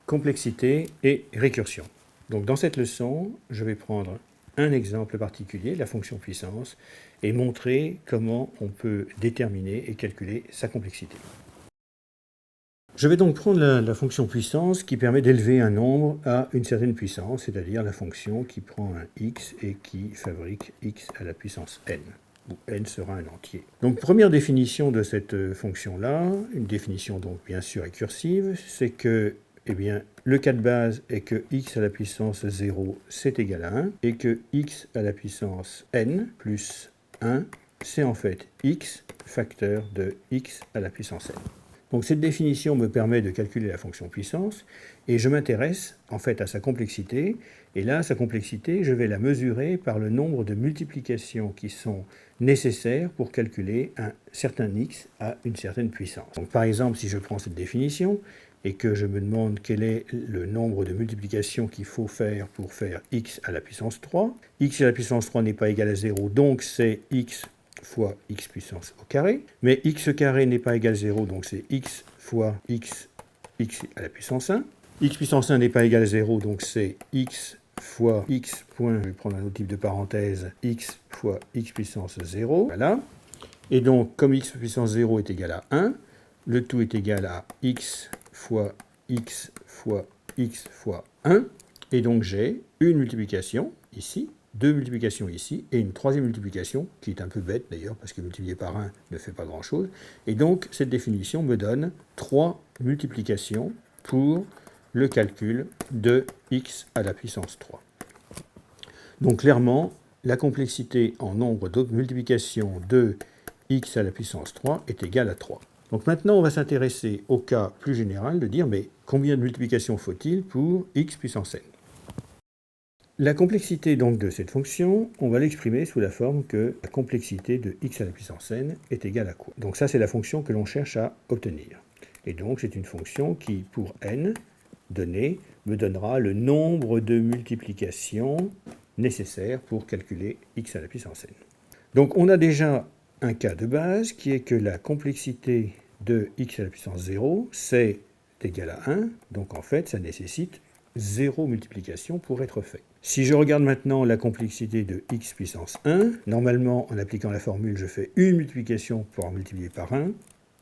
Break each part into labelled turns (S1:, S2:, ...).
S1: complexité et récursion. Donc dans cette leçon, je vais prendre un exemple particulier, la fonction puissance, et montrer comment on peut déterminer et calculer sa complexité. Je vais donc prendre la fonction puissance qui permet d'élever un nombre à une certaine puissance, c'est-à-dire la fonction qui prend un x et qui fabrique x à la puissance n, où n sera un entier. Donc première définition de cette fonction-là, une définition donc bien sûr récursive, c'est que le cas de base est que x à la puissance 0 c'est égal à 1 et que x à la puissance n plus 1 c'est en fait x facteur de x à la puissance n. Donc cette définition me permet de calculer la fonction puissance et je m'intéresse en fait à sa complexité. Et là, sa complexité, je vais la mesurer par le nombre de multiplications qui sont nécessaires pour calculer un certain x à une certaine puissance. Donc par exemple, si je prends cette définition et que je me demande quel est le nombre de multiplications qu'il faut faire pour faire x à la puissance 3, x à la puissance 3 n'est pas égal à 0, donc c'est x fois x puissance au carré, mais x carré n'est pas égal à 0, donc c'est x fois x à la puissance 1. X puissance 1 n'est pas égal à 0, donc c'est x fois x point, je vais prendre un autre type de parenthèse, x fois x puissance 0, voilà. Et donc, comme x puissance 0 est égal à 1, le tout est égal à x fois x fois x fois 1, et donc j'ai une multiplication ici, deux multiplications ici, et une troisième multiplication, qui est un peu bête d'ailleurs, parce que multiplier par 1 ne fait pas grand-chose. Et donc, cette définition me donne 3 multiplications pour le calcul de x à la puissance 3. Donc, clairement, la complexité en nombre de multiplications de x à la puissance 3 est égale à 3. Donc maintenant, on va s'intéresser au cas plus général de dire, mais combien de multiplications faut-il pour x puissance n ? La complexité donc de cette fonction, on va l'exprimer sous la forme que la complexité de x à la puissance n est égale à quoi? Donc ça, c'est la fonction que l'on cherche à obtenir. Et donc, c'est une fonction qui, pour n donné, me donnera le nombre de multiplications nécessaires pour calculer x à la puissance n. Donc, on a déjà un cas de base qui est que la complexité de x à la puissance 0, c'est égal à 1. Donc, en fait, ça nécessite 0 multiplication pour être fait. Si je regarde maintenant la complexité de x puissance 1, normalement, en appliquant la formule, je fais une multiplication pour multiplier par 1.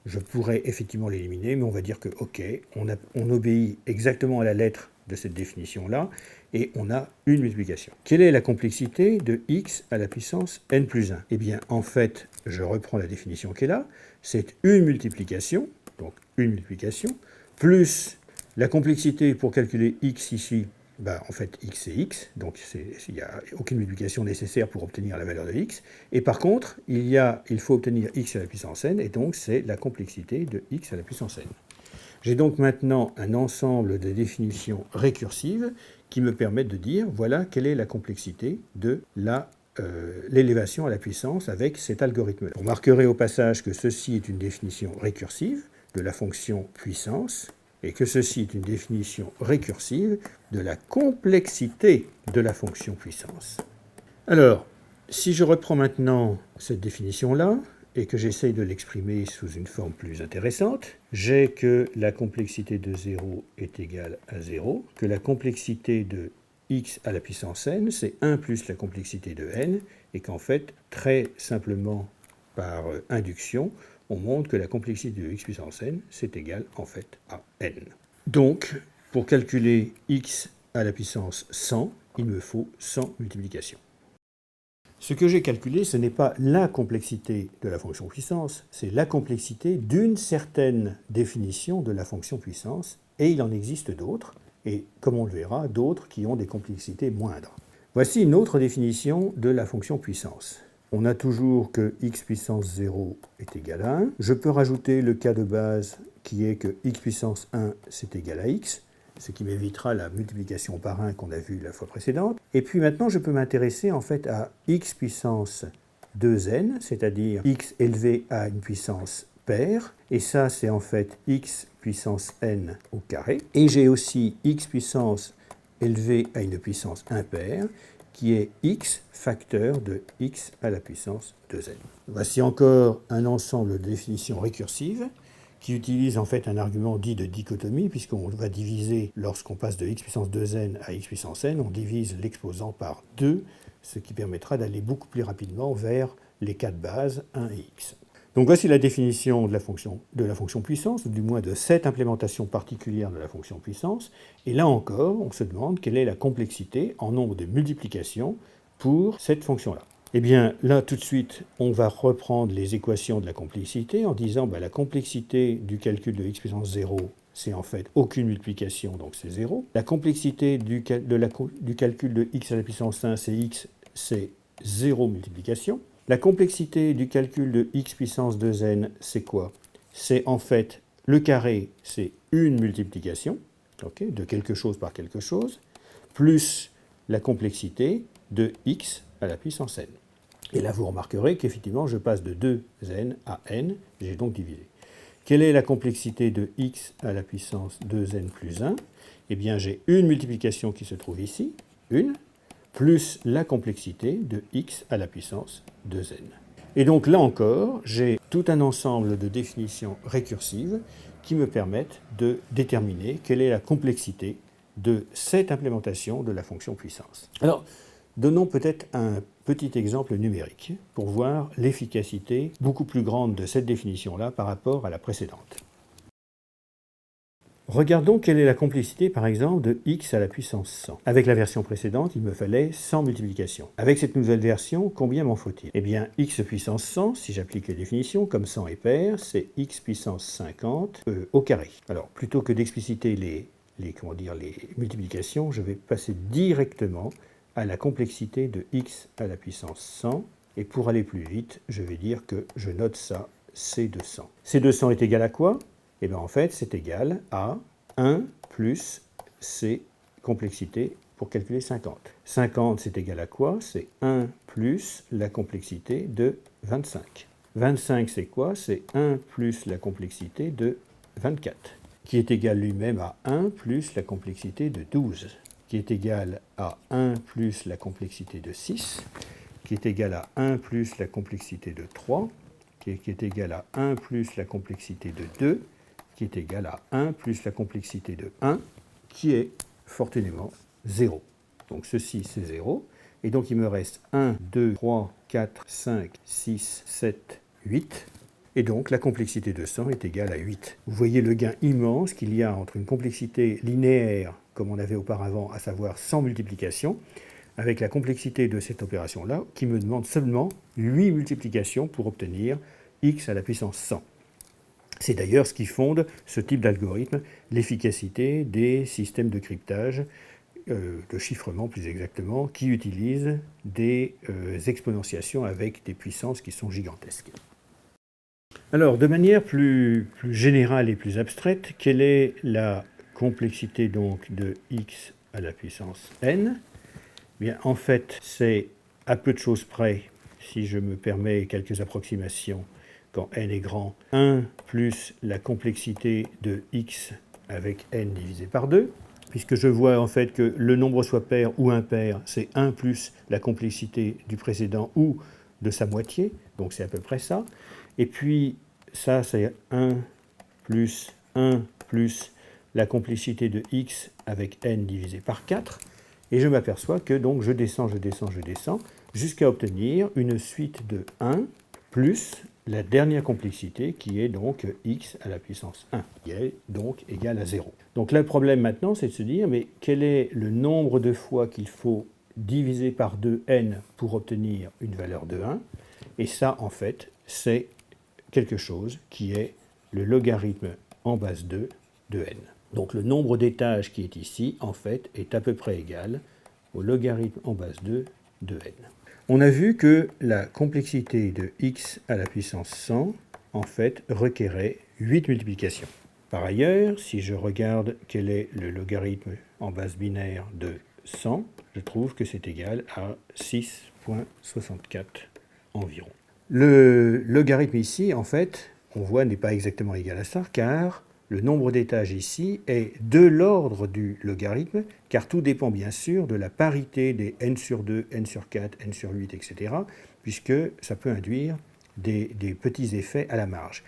S1: Je pourrais effectivement l'éliminer, mais on va dire que, ok, on obéit exactement à la lettre de cette définition-là, et on a une multiplication. Quelle est la complexité de x à la puissance n plus 1 ? Eh bien, en fait, je reprends la définition qui est là, c'est une multiplication, donc une multiplication, plus la complexité pour calculer x ici, en fait, x c'est x, donc il n'y a aucune multiplication nécessaire pour obtenir la valeur de x. Et par contre, il faut obtenir x à la puissance n, et donc c'est la complexité de x à la puissance n. J'ai donc maintenant un ensemble de définitions récursives qui me permettent de dire, voilà quelle est la complexité de l'élévation à la puissance avec cet algorithme-là. Vous remarquerez au passage que ceci est une définition récursive de la fonction puissance, et que ceci est une définition récursive de la complexité de la fonction puissance. Alors, si je reprends maintenant cette définition-là, et que j'essaye de l'exprimer sous une forme plus intéressante, j'ai que la complexité de 0 est égale à 0, que la complexité de x à la puissance n, c'est 1 plus la complexité de n, et qu'en fait, très simplement par induction, on montre que la complexité de x puissance n, c'est égal en fait à n. Donc, pour calculer x à la puissance 100, il me faut 100 multiplications. Ce que j'ai calculé, ce n'est pas la complexité de la fonction puissance, c'est la complexité d'une certaine définition de la fonction puissance, et il en existe d'autres, et comme on le verra, d'autres qui ont des complexités moindres. Voici une autre définition de la fonction puissance. On a toujours que x puissance 0 est égal à 1. Je peux rajouter le cas de base qui est que x puissance 1 c'est égal à x, ce qui m'évitera la multiplication par 1 qu'on a vue la fois précédente. Et puis maintenant, je peux m'intéresser en fait à x puissance 2n, c'est-à-dire x élevé à une puissance paire. Et ça, c'est en fait x puissance n au carré. Et j'ai aussi x puissance élevé à une puissance impaire, qui est x facteur de x à la puissance 2n. Voici encore un ensemble de définitions récursives qui utilise en fait un argument dit de dichotomie, puisqu'on va diviser, lorsqu'on passe de x puissance 2n à x puissance n, on divise l'exposant par 2, ce qui permettra d'aller beaucoup plus rapidement vers les cas de base 1 et x. Donc voici la définition de la fonction puissance, ou du moins de cette implémentation particulière de la fonction puissance. Et là encore, on se demande quelle est la complexité en nombre de multiplications pour cette fonction-là. Eh bien, là, tout de suite, on va reprendre les équations de la complexité en disant la complexité du calcul de x puissance 0, c'est en fait aucune multiplication, donc c'est 0. La complexité du calcul de x à la puissance 1, c'est x, c'est 0 multiplication. La complexité du calcul de x puissance 2n, c'est quoi? C'est en fait le carré, c'est une multiplication, de quelque chose par quelque chose, plus la complexité de x à la puissance n. Et là, vous remarquerez qu'effectivement, je passe de 2n à n, j'ai donc divisé. Quelle est la complexité de x à la puissance 2n plus 1? Eh bien, j'ai une multiplication qui se trouve ici, une, plus la complexité de x à la puissance 2n. Et donc là encore, j'ai tout un ensemble de définitions récursives qui me permettent de déterminer quelle est la complexité de cette implémentation de la fonction puissance. Alors, donnons peut-être un petit exemple numérique pour voir l'efficacité beaucoup plus grande de cette définition-là par rapport à la précédente. Regardons quelle est la complexité, par exemple, de x à la puissance 100. Avec la version précédente, il me fallait 100 multiplications. Avec cette nouvelle version, combien m'en faut-il? Eh bien, x puissance 100, si j'applique les définitions, comme 100 est pair, c'est x puissance 50 au carré. Alors, plutôt que d'expliciter les multiplications, je vais passer directement à la complexité de x à la puissance 100. Et pour aller plus vite, je vais dire que je note ça, C200. C200 est égal à quoi? Eh bien, en fait, c'est égal à 1 plus C complexité pour calculer 50. 50, c'est égal à quoi? C'est 1 plus la complexité de 25. 25, c'est quoi? C'est 1 plus la complexité de 24, qui est égal lui-même à 1 plus la complexité de 12, qui est égal à 1 plus la complexité de 6, qui est égal à 1 plus la complexité de 3, qui est égal à 1 plus la complexité de 2, qui est égal à 1 plus la complexité de 1, qui est fortunément 0. Donc ceci, c'est 0. Et donc il me reste 1, 2, 3, 4, 5, 6, 7, 8. Et donc la complexité de 100 est égale à 8. Vous voyez le gain immense qu'il y a entre une complexité linéaire, comme on avait auparavant, à savoir 100 multiplications, avec la complexité de cette opération-là, qui me demande seulement 8 multiplications pour obtenir x à la puissance 100. C'est d'ailleurs ce qui fonde ce type d'algorithme, l'efficacité des systèmes de cryptage, de chiffrement plus exactement, qui utilisent des exponentiations avec des puissances qui sont gigantesques. Alors, de manière plus générale et plus abstraite, quelle est la complexité donc de x à la puissance n? Bien, en fait, c'est à peu de choses près, si je me permets quelques approximations, quand n est grand, 1 plus la complexité de x avec n divisé par 2, puisque je vois en fait que le nombre soit pair ou impair, c'est 1 plus la complexité du précédent ou de sa moitié, donc c'est à peu près ça. Et puis ça, c'est 1 plus la complexité de x avec n divisé par 4, et je m'aperçois que donc je descends, jusqu'à obtenir une suite de 1 plus la dernière complexité qui est donc x à la puissance 1, qui est donc égale à 0. Donc là, le problème maintenant, c'est de se dire, mais quel est le nombre de fois qu'il faut diviser par 2n pour obtenir une valeur de 1? Et ça, en fait, c'est quelque chose qui est le logarithme en base 2 de n. Donc le nombre d'étages qui est ici, en fait, est à peu près égal au logarithme en base 2 de n. On a vu que la complexité de x à la puissance 100, en fait, requérait 8 multiplications. Par ailleurs, si je regarde quel est le logarithme en base binaire de 100, je trouve que c'est égal à 6,64 environ. Le logarithme ici, en fait, on voit n'est pas exactement égal à ça, car le nombre d'étages ici est de l'ordre du logarithme, car tout dépend bien sûr de la parité des n sur 2, n sur 4, n sur 8, etc., puisque ça peut induire des petits effets à la marge.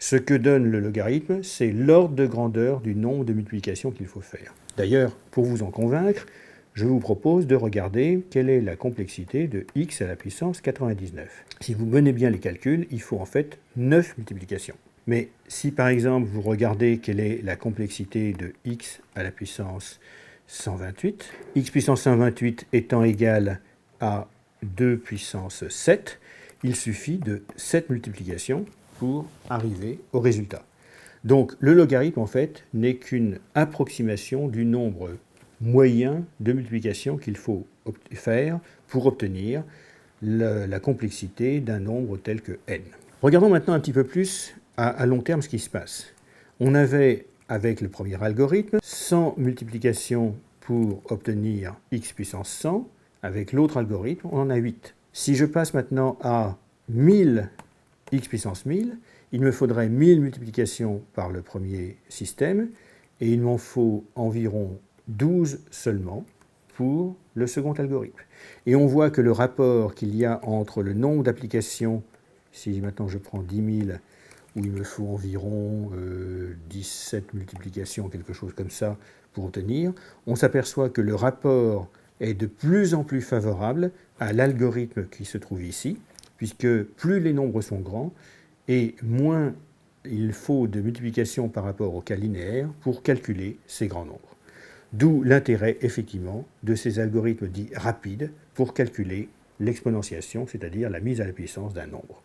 S1: Ce que donne le logarithme, c'est l'ordre de grandeur du nombre de multiplications qu'il faut faire. D'ailleurs, pour vous en convaincre, je vous propose de regarder quelle est la complexité de x à la puissance 99. Si vous menez bien les calculs, il faut en fait 9 multiplications. Mais si par exemple vous regardez quelle est la complexité de x à la puissance 128, x puissance 128 étant égal à 2 puissance 7, il suffit de 7 multiplications pour arriver au résultat. Donc le logarithme en fait n'est qu'une approximation du nombre moyen de multiplication qu'il faut faire pour obtenir la complexité d'un nombre tel que n. Regardons maintenant un petit peu plus à long terme ce qui se passe. On avait, avec le premier algorithme, 100 multiplications pour obtenir x puissance 100. Avec l'autre algorithme, on en a 8. Si je passe maintenant à 1000 x puissance 1000, il me faudrait 1000 multiplications par le premier système, et il m'en faut environ 12 seulement pour le second algorithme. Et on voit que le rapport qu'il y a entre le nombre d'applications, si maintenant je prends 10 000, où il me faut environ 17 multiplications, quelque chose comme ça, pour obtenir, on s'aperçoit que le rapport est de plus en plus favorable à l'algorithme qui se trouve ici, puisque plus les nombres sont grands, et moins il faut de multiplication par rapport au cas linéaire pour calculer ces grands nombres. D'où l'intérêt, effectivement, de ces algorithmes dits rapides pour calculer l'exponentiation, c'est-à-dire la mise à la puissance d'un nombre.